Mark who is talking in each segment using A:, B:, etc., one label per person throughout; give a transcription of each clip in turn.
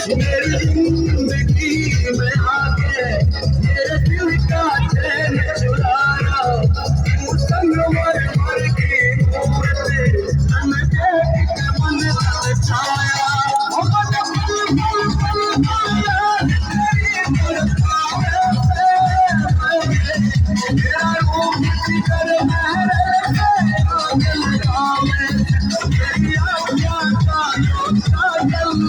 A: मेरी जिंदगी में आके मेरे दिल का चैन चुराया, तू संग मर मर के मूरत तन देख के मन छाया। ओ मन पल पल पल याद तेरी मुस्कान पे, मेरा रूप जिगर मेरे दिल में, तेरी आज्ञा का जो साजन।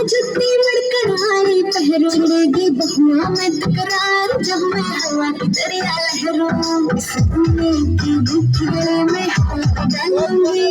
B: जुत्ती मड़कड़ाई पहरोगे बहुआ में तकरार जब मैं हवा की दरिया लहरों सपने की गुठरे में हाथ डालूंगी।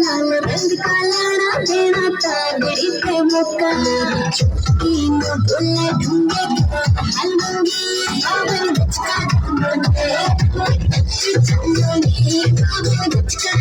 B: लाल रंग का लाना देना तागड़ी पे मौका तीन बोले ढूंढे हलूंगी आवन बचका ढूंढे चलूंगी आवन बचका